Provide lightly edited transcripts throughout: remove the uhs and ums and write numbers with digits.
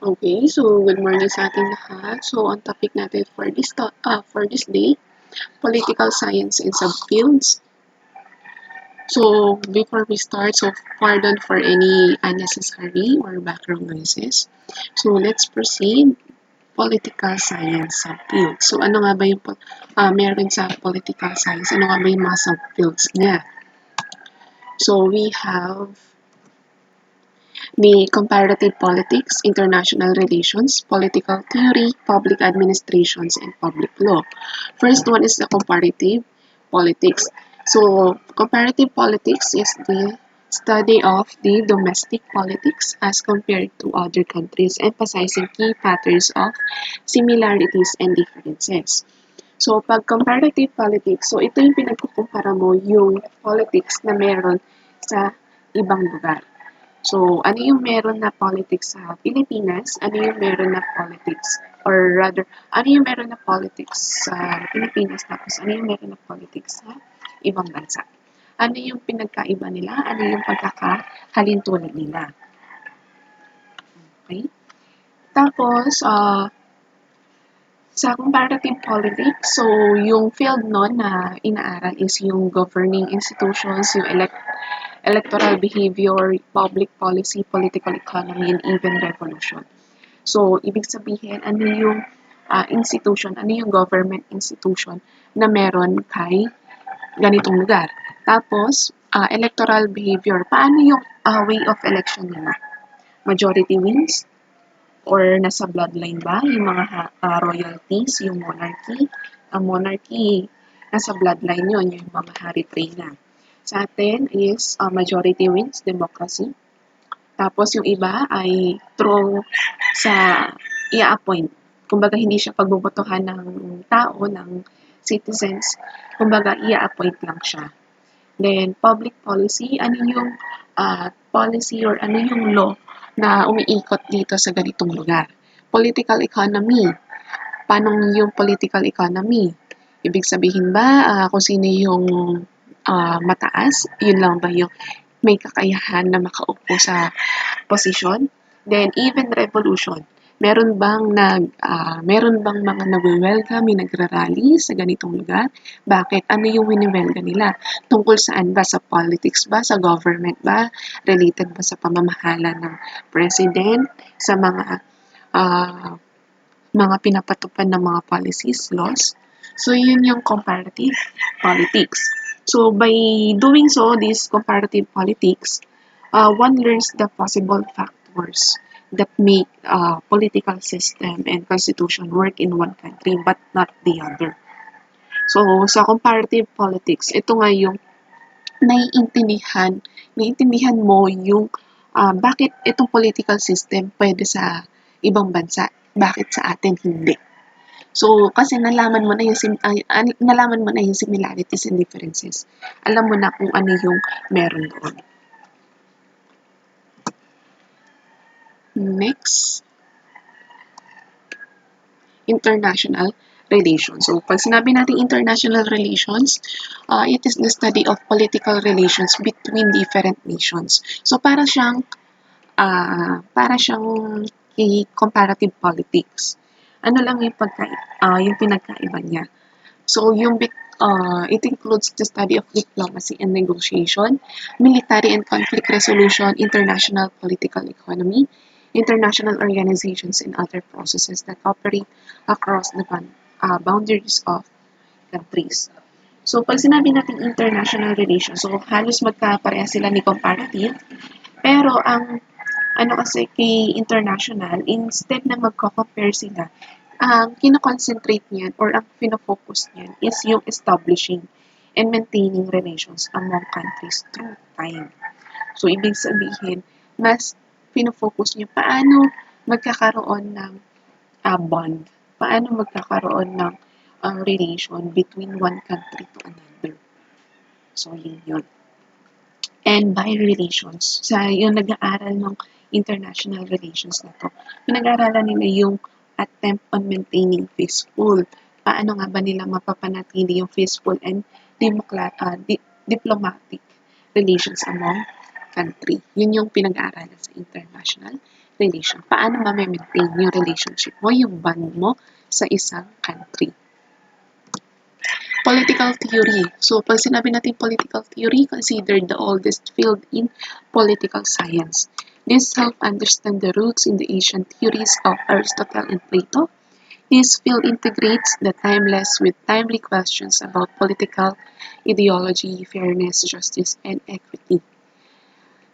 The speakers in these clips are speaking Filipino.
Okay, so good morning sa ating lahat. So, ang topic natin for this day, political science and subfields. So, before we start, so pardon for any unnecessary or background noises. So, let's proceed. Political science subfield. So, ano nga ba yung meron sa political science? Ano nga ba yung mga subfields niya? So, we have the comparative politics, international relations, political theory, public administrations, and public law. First one is the comparative politics. So, comparative politics is the study of the domestic politics as compared to other countries, emphasizing key patterns of similarities and differences. So, pag comparative politics, so ito yung pinagkukumpara mo yung politics na meron sa ibang lugar. So, ano yung meron na politics sa Pilipinas? Ano yung meron na politics? Or rather, ano yung meron na politics sa Pilipinas? Tapos, ano yung meron na politics sa ibang bansa? Ano yung pinagkaiba nila? Ano yung pagkakahalintulad nila? Okay? Tapos, sa comparative politics, so yung field nun na inaaral is yung governing institutions, yung electoral behavior, public policy, political economy, and even revolution. So, ibig sabihin, ano yung institution, ano yung government institution na meron kay ganitong lugar. Tapos, electoral behavior, paano yung way of election nila? Majority wins? Or nasa bloodline ba yung mga royalties, yung monarchy? Ang monarchy, nasa bloodline yun, yung mga hari reyna. Sa atin is majority wins, democracy. Tapos yung iba ay through sa i-appoint. Kumbaga hindi siya pagbobotohan ng tao, ng citizens. Kumbaga i-appoint lang siya. Then public policy, ano yung policy or ano yung law na umiikot dito sa ganitong lugar. Political economy, paano yung political economy? Ibig sabihin ba kung sino yung mataas, yun lang ba yung may kakayahan na makaupo sa posisyon? Then even revolution, meron bang mga nagwe-welcome, may nagra-rally sa ganitong lugar? Bakit? Ano yung wini-welcome nila? Tungkol saan ba? Sa politics ba? Sa government ba? Related ba sa pamamahala ng president? Sa mga pinapatupad ng mga policies, laws? So, yun yung comparative politics. So, by doing so, this comparative politics, one learns the possible factors that make political system and constitution work in one country but not the other. So, sa comparative politics, ito nga yung naiintindihan mo yung bakit itong political system pwede sa ibang bansa, bakit sa atin hindi. So, kasi nalaman mo na yung similarities and differences. Alam mo na kung ano yung meron doon. Next, international relations. So, pag sinabi natin international relations, it is the study of political relations between different nations. So, para siyang comparative politics. Ano lang yung pinagkaiba niya. So, it includes the study of diplomacy and negotiation, military and conflict resolution, international political economy, international organizations, and other processes that operate across the boundaries of countries. So, pag sinabi natin international relations, so halos magkapareha sila ni comparative, pero ang ano kasi kay international, instead na magko-compare sila, ang kino-concentrate niyan or ang fino-focus niyan is yung establishing and maintaining relations among countries through time. So, ibig sabihin, mas fino-focus niya paano magkakaroon ng bond, paano magkakaroon ng relation between one country to another. So, yun. And by relations, yung nag-aaral ng international relations na to, pinag-aaralan nila yung attempt on maintaining peaceful. Paano nga ba nila mapapanatili yung peaceful and diplomatic relations among country. Yun yung pinag-aaralan sa international relation. Paano ma-maintain yung relationship mo, yung bond mo sa isang country. Political theory. So, pag sinabi natin political theory, considered the oldest field in political science. This help understand the roots in the ancient theories of Aristotle and Plato. This field integrates the timeless with timely questions about political ideology, fairness, justice, and equity.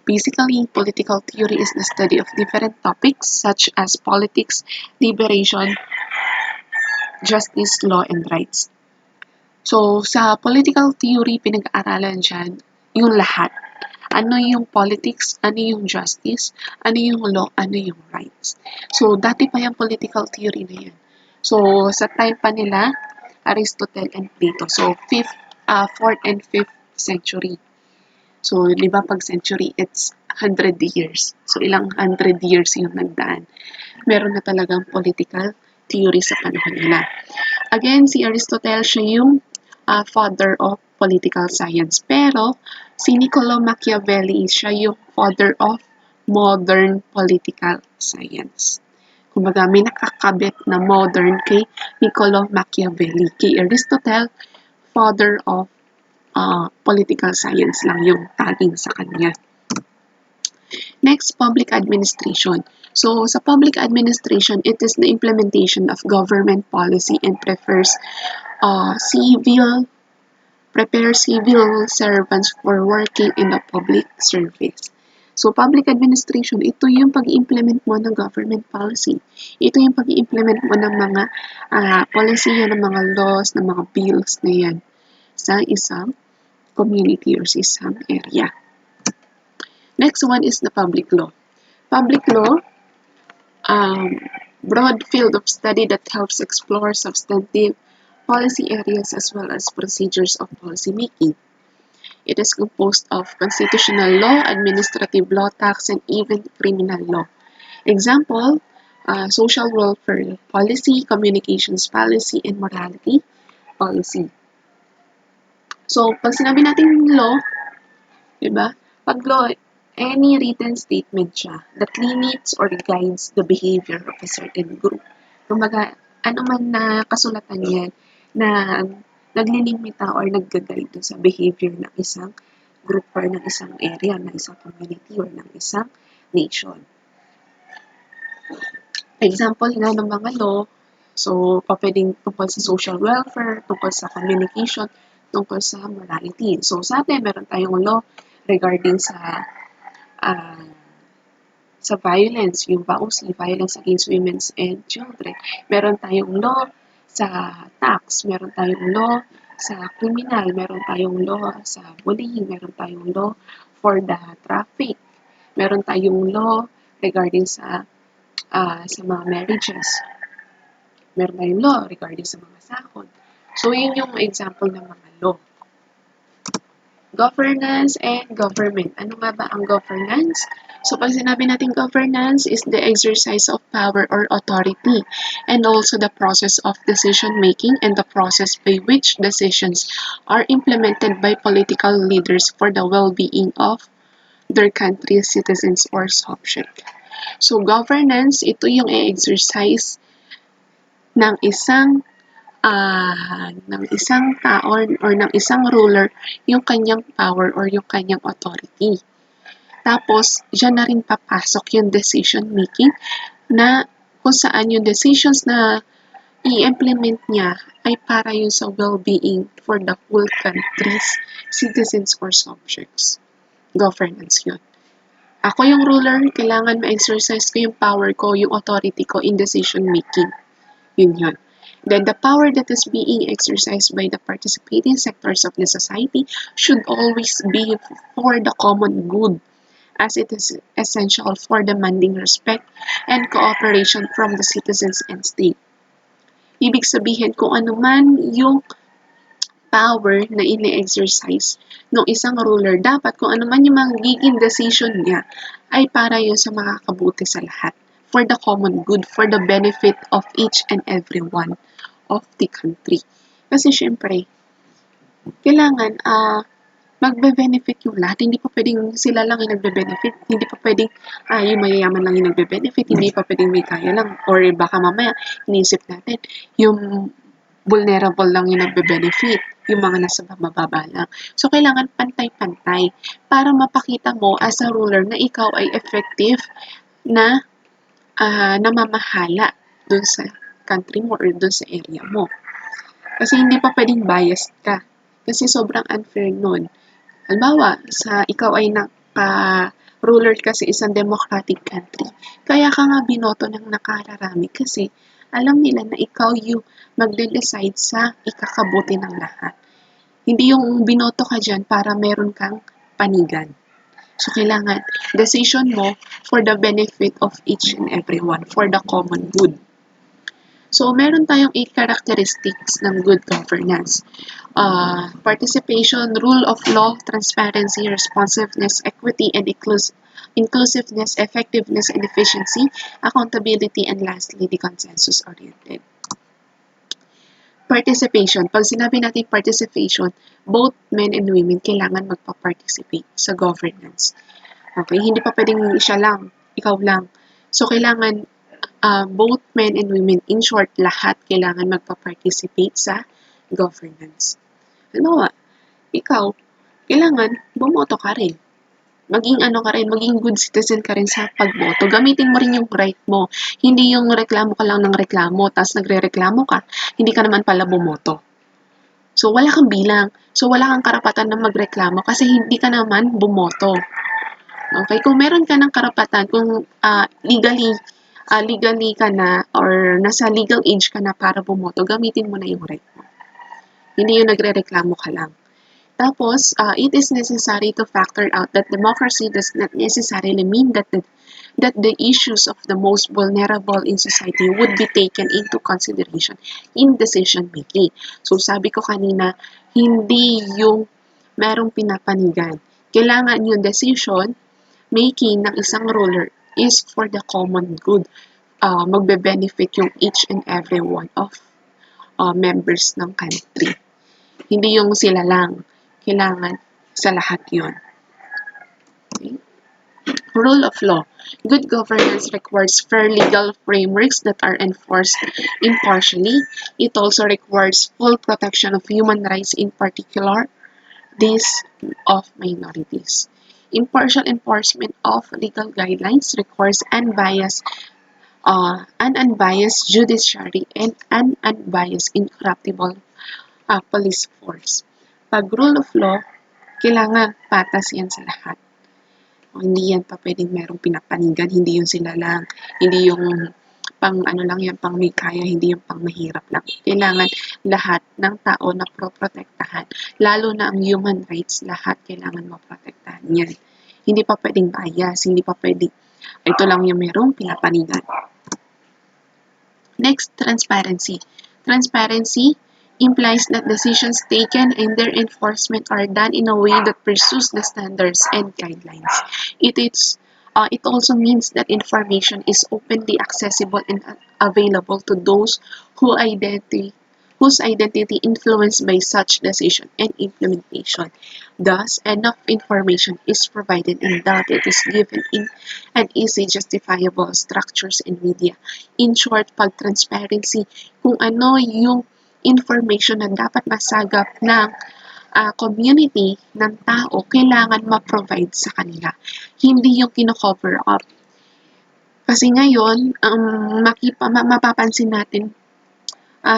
Basically, political theory is the study of different topics such as politics, liberation, justice, law, and rights. So, sa political theory, pinag-aaralan dyan yung lahat. Ano yung politics, ano yung justice, ano yung law, ano yung rights. So, dati pa yung political theory na yan. So, sa time pa nila, Aristotle and Plato. So, 4th and 5th century. So, di ba pag century, it's 100 years. So, ilang 100 years yung nagdaan. Meron na talagang political theory sa panahon nila. Again, si Aristotle, siya yung father of political science. Pero, si Niccolo Machiavelli, siya yung father of modern political science. Kumbaga, may nakakabit na modern kay Niccolo Machiavelli. Kay Aristotle, father of political science lang yung tagging sa kanya. Next, public administration. So, sa public administration, it is the implementation of government policy and prepares civil servants for working in the public service. So, public administration, ito yung pag-implement mo ng government policy. Ito yung pag-implement mo ng mga policy, ng mga laws, ng mga bills na yan sa isang community or sa isang area. Next one is the public law. Public law, broad field of study that helps explore substantive policy areas as well as procedures of policy making. It is composed of constitutional law, administrative law, tax, and even criminal law. Example, social welfare policy, communications policy, and morality policy. So, pag sinabi natin law, diba? Pag law, any written statement siya that limits or guides the behavior of a certain group. Kumbaga, ano man na kasulatan yan na naglilimita or nag-guide sa behavior ng isang group or ng isang area, ng isang community or ng isang nation. Example nga ng mga law, so pwedeng tungkol sa social welfare, tungkol sa communication, tungkol sa morality. So sa atin, meron tayong law regarding sa violence, yung VAUSI, Violence Against Women and Children. Meron tayong law sa tax, meron tayong law sa criminal, meron tayong law sa bullying, meron tayong law for the traffic, meron tayong law regarding sa mga marriages, meron tayong law regarding sa mga sahod. So, yun yung example ng mga law. Governance and government. Ano nga ba ang governance? So, pag sinabi natin governance is the exercise of power or authority and also the process of decision-making and the process by which decisions are implemented by political leaders for the well-being of their country's citizens or subject. So, governance, ito yung i-exercise ng isang tao or ng isang ruler yung kanyang power or yung kanyang authority. Tapos, dyan na rin papasok yung decision making na kung saan yung decisions na i-implement niya ay para yun sa well-being for the whole country's citizens or subjects. Governance yun. Ako yung ruler, kailangan ma-exercise ko yung power ko, yung authority ko in decision making. Yun. Then the power that is being exercised by the participating sectors of the society should always be for the common good, as it is essential for demanding respect and cooperation from the citizens and state. Ibig sabihin, kung ano man yung power na ini-exercise ng isang ruler, dapat kung ano man yung magiging decision niya ay para yun sa makakabuti sa lahat, for the common good, for the benefit of each and every one of the country. Kasi syempre, kailangan magbe-benefit yung lahat. Hindi pa pwedeng sila lang yung nagbe-benefit. Hindi pa pwedeng yung mayayaman lang yung nagbe-benefit. Hindi pa pwedeng may kaya lang. Or baka mamaya, iniisip natin, yung vulnerable lang yung nagbe-benefit. Yung mga nasa mababa lang. So, kailangan pantay-pantay para mapakita mo as a ruler na ikaw ay effective na namamahala dun sa country mo or dun sa area mo. Kasi hindi pa pwedeng biased ka. Kasi sobrang unfair nun. Halimbawa, ikaw ay ruler ka sa isang democratic country. Kaya ka nga binoto ng nakararami kasi alam nila na ikaw yung magde-decide sa ikakabuti ng lahat. Hindi yung binoto ka dyan para meron kang panigan. So, kailangan decision mo for the benefit of each and everyone, for the common good. So, meron tayong 8 characteristics ng good governance. Participation, rule of law, transparency, responsiveness, equity, and inclusiveness, effectiveness and efficiency, accountability, and lastly, the consensus-oriented. Participation. Pag sinabi natin participation, both men and women kailangan magpa-participate sa governance. Okay? Hindi pa pwedeng siya lang, ikaw lang. So, kailangan both men and women, in short, lahat kailangan magpa-participate sa governance. Halimbawa, ikaw, kailangan bumoto ka rin. Maging good citizen ka rin sa pagboto. Gamitin mo rin yung right mo. Hindi yung reklamo ka lang ng reklamo, tapos nagre-reklamo ka, hindi ka naman pala bumoto. So, wala kang bilang. So, wala kang karapatan na magreklamo kasi hindi ka naman bumoto. Okay? Kung meron ka ng karapatan, kung legally ka na or nasa legal age ka na para bumoto, gamitin mo na yung right mo. Hindi yung nagre-reklamo ka lang. Tapos, it is necessary to factor out that democracy does not necessarily mean that the issues of the most vulnerable in society would be taken into consideration in decision making. So, sabi ko kanina, hindi yung merong pinapanigan. Kailangan yung decision making ng isang ruler is for the common good. Magbe-benefit yung each and every one of members ng country. Hindi yung sila lang. Kailangan sa lahat yun. Okay? Rule of law. Good governance requires fair legal frameworks that are enforced impartially. It also requires full protection of human rights, in particular, these of minorities. Impartial enforcement of legal guidelines requires an unbiased judiciary and an unbiased, incorruptible police force. Pag rule of law, kailangan patas yan sa lahat. O, hindi yan pa pwedeng merong pinapanigan, hindi yung sila lang, hindi yung pang lang yan, pang may kaya, hindi yung pang mahirap lang. Kailangan lahat ng tao na proprotektahan, lalo na ang human rights, lahat kailangan maprotektahan yan. Hindi pa pwedeng bias, hindi pa pwedeng ito lang yung merong pinapanigan. Next, transparency. Transparency implies that decisions taken and their enforcement are done in a way that pursues the standards and guidelines. It also means that information is openly accessible and available to those whose identity influenced by such decision and implementation. Thus, enough information is provided and that it is given in an easy justifiable structures and media. In short, pag transparency, kung ano yung information na dapat masagap ng community ng tao, kailangan ma-provide sa kanila. Hindi yung kino-cover up. Kasi ngayon, mapapansin natin,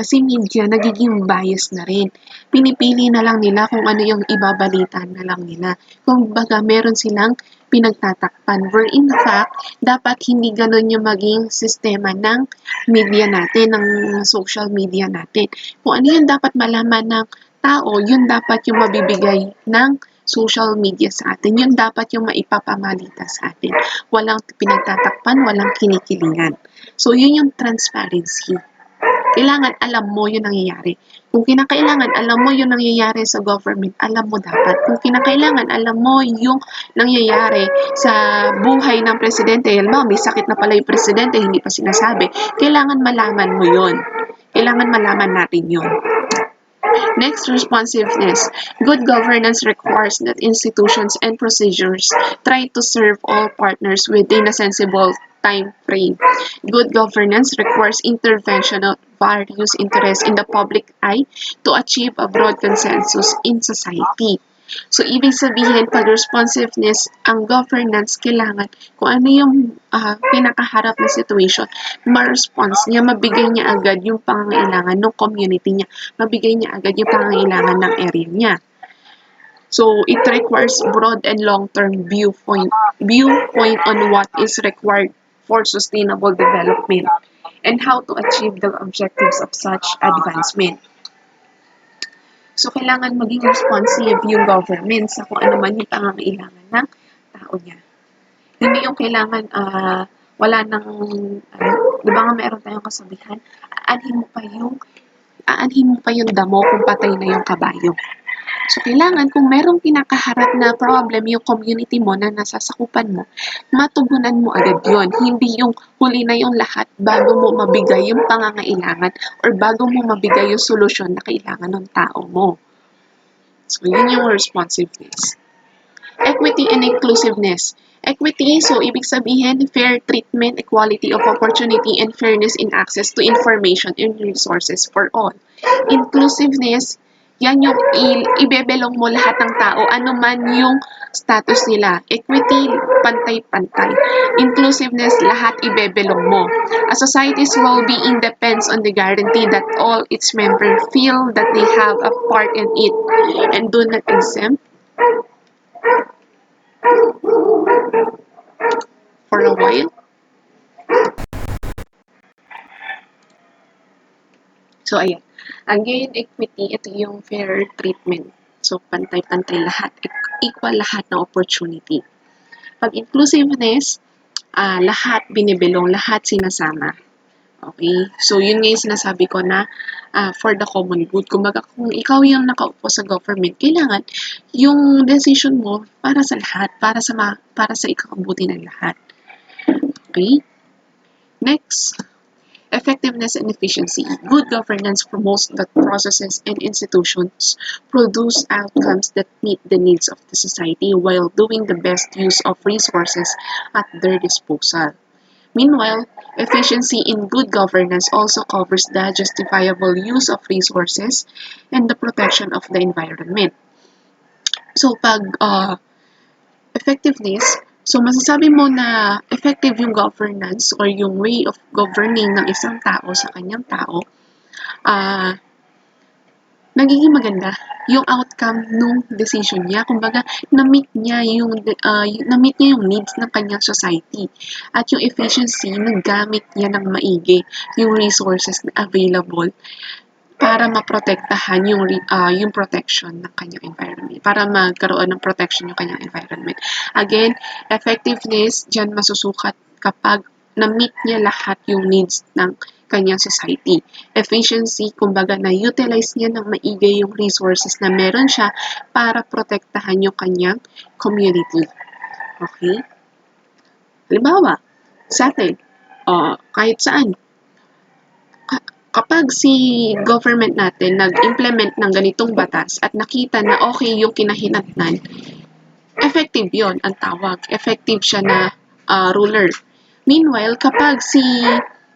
si media nagiging bias na rin. Pinipili na lang nila kung ano yung ibabalita na lang nila. Kung baga meron silang pinagtatakpan. Where in fact, dapat hindi ganun yung maging sistema ng media natin, ng social media natin. Kung ano yung dapat malaman ng tao, yun dapat yung mabibigay ng social media sa atin. Yun dapat yung maipapamalita sa atin. Walang pinagtatakpan, walang kinikilingan. So, yun yung transparency. Kailangan alam mo yung nangyayari. Kung kinakailangan alam mo yung nangyayari sa government, alam mo dapat. Kung kinakailangan alam mo yung nangyayari sa buhay ng presidente, halimbawa may sakit na pala yung presidente, hindi pa sinasabi, kailangan malaman mo yun. Kailangan malaman natin yun. Next, responsiveness. Good governance requires that institutions and procedures try to serve all partners within a sensible time frame. Good governance requires intervention of various interests in the public eye to achieve a broad consensus in society. So, ibig sabihin, pag responsiveness, ang governance, kailangan kung ano yung pinakaharap na situation, ma-response niya, mabigay niya agad yung pangangailangan ng community niya, mabigay niya agad yung pangangailangan ng area niya. So, it requires broad and long-term viewpoint on what is required for sustainable development and how to achieve the objectives of such advancement. So, kailangan maging responsive yung government sa kung ano man yung pangangailangan ng tao niya. Hindi yung kailangan, wala nang, di ba nga meron tayong kasabihan, aanhin mo pa yung damo kung patay na yung kabayo. So, kailangan kung merong pinakaharap na problem yung community mo na nasasakupan mo, matugunan mo agad yon. Hindi yung huli na yung lahat bago mo mabigay yung pangangailangan or bago mo mabigay yung solusyon na kailangan ng tao mo. So, yun yung responsiveness. Equity and inclusiveness. Equity, so ibig sabihin, fair treatment, equality of opportunity, and fairness in access to information and resources for all. Inclusiveness, yan yung ibebelong mo lahat ng tao, ano man yung status nila. Equity, pantay-pantay. Inclusiveness, lahat ibebelong mo. A society's well-being depends on the guarantee that all its members feel that they have a part in it and do not exempt for a while. So, ayan. Again, equity, ito yung fair treatment. So, pantay-pantay lahat. Equal lahat ng opportunity. Pag inclusiveness, lahat binibilong, lahat sinasama. Okay? So, yun nga yung sinasabi ko na for the common good. Kumbaga, kung ikaw yung nakaupo sa government, kailangan yung decision mo para sa lahat, para sa ikabubuti ng lahat. Okay? Next, effectiveness and efficiency. Good governance promotes that processes and institutions produce outcomes that meet the needs of the society while doing the best use of resources at their disposal. Meanwhile, efficiency in good governance also covers the justifiable use of resources and the protection of the environment. So, pag effectiveness, so masasabi mo na effective yung governance or yung way of governing ng isang tao sa kanyang tao, nagiging maganda yung outcome nung decision niya. Kumbaga, na-meet niya yung needs ng kanyang society. At yung efficiency, naggamit niya ng maigi yung resources na available para maprotektahan yung protection ng kanyang environment. Para magkaroon ng protection yung kanyang environment. Again, effectiveness, dyan masusukat kapag na-meet niya lahat yung needs ng kanyang society. Efficiency, kumbaga na-utilize niya ng maigi yung resources na meron siya para protektahan yung kanyang community. Okay? Halimbawa, sa atin, kahit saan, kapag si government natin nag-implement ng ganitong batas at nakita na okay yung kinahinatnan, effective yon ang tawag. Effective siya na ruler. Meanwhile, kapag si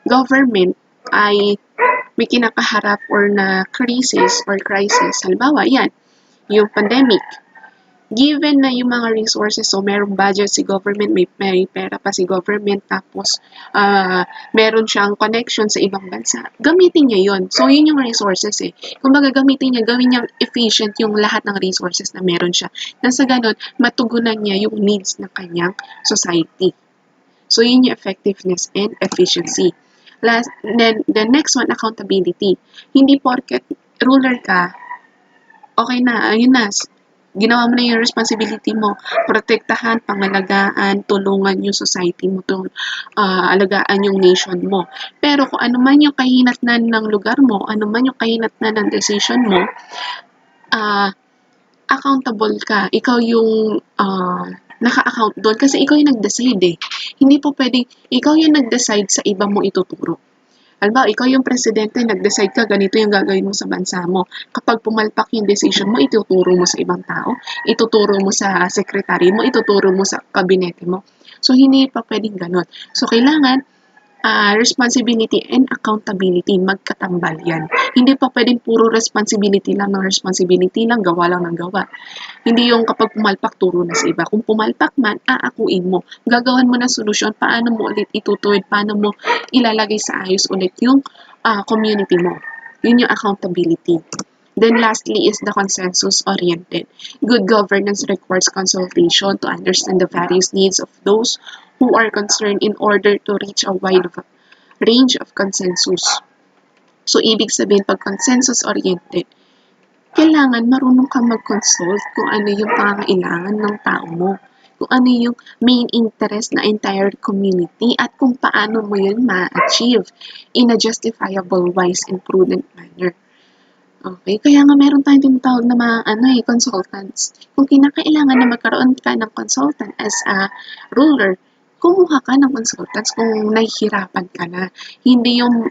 government ay may kinakaharap or na crisis, halimbawa yan, yung pandemic, given na yung mga resources, so merong budget si government, may pera pa si government, tapos meron siyang connection sa ibang bansa, gamitin niya yon. So, yun yung resources eh. Kung gamitin niya, gawin niyang efficient yung lahat ng resources na meron siya. Nang sa ganun, matugunan niya yung needs ng kanyang society. So, yun yung effectiveness and efficiency. Then, the next one, accountability. Hindi porket ruler ka, okay na, ayun na, ginawa mo na yung responsibility mo, protektahan, pangalagaan, tulungan yung society mo, alagaan yung nation mo. Pero kung ano man yung kahinatnan ng lugar mo, ano man yung kahinatnan ng decision mo, accountable ka. Ikaw yung naka-account doon kasi ikaw yung nag-decide eh. Hindi po pwedeng, ikaw yung nag-decide sa iba mo ituturo. Halimbawa, ikaw yung presidente, nag-decide ka, ganito yung gagawin mo sa bansa mo. Kapag pumalpak yung decision mo, ituturo mo sa ibang tao, ituturo mo sa secretary mo, ituturo mo sa kabinete mo. So, hindi pa pwedeng ganun. So, kailangan responsibility and accountability, magkatambal yan. Hindi pa pwedeng puro responsibility lang ng responsibility lang, gawa lang ng gawa. Hindi yung kapag pumalpak, turo na sa iba. Kung pumalpak man, aakuin mo. Gagawan mo ng solusyon, paano mo ulit itutuwid, paano mo ilalagay sa ayos ulit yung community mo. Yun yung accountability. Then lastly is the consensus-oriented. Good governance requires consultation to understand the various needs of those who are concerned in order to reach a wide range of consensus. So, ibig sabihin, pag consensus-oriented, kailangan marunong kang mag-consult kung ano yung pangangailangan ng tao mo, kung ano yung main interest na entire community at kung paano mo yun ma-achieve in a justifiable, wise, and prudent manner. Okay, kaya nga meron tayong tinatawag na mga consultants. Kung kinakailangan na magkaroon ka ng consultant as a ruler, kumuha ka ng consultants kung nahihirapan ka na. Hindi yung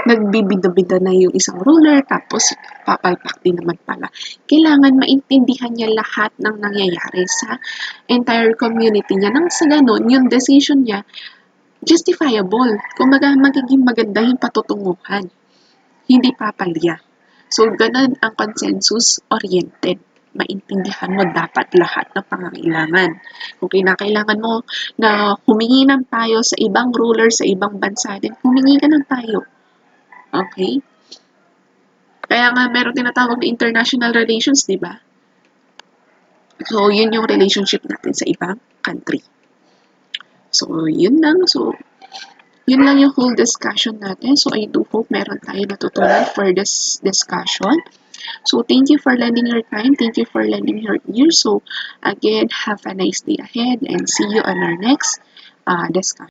nagbibida-bida na yung isang ruler tapos papalpak din naman pala. Kailangan maintindihan niya lahat ng nangyayari sa entire community niya. Nang sa ganun, yung decision niya justifiable. Kumbaga, magiging maganda yung patutunguhan. Hindi papalya. So, ganun ang consensus-oriented. Maintindihan mo dapat lahat ng pangangailangan. Kung kinakailangan mo na humingi ng payo sa ibang ruler, sa ibang bansa din, humingi ka ng payo. Okay? Kaya nga meron tinatawag na international relations, di ba? So, yun yung relationship natin sa ibang country. So, yun lang. So, yun lang yung whole discussion natin. So, I do hope meron tayo natutunan for this discussion. So, thank you for lending your time. Thank you for lending your ear. So, again, have a nice day ahead and see you on our next discussion.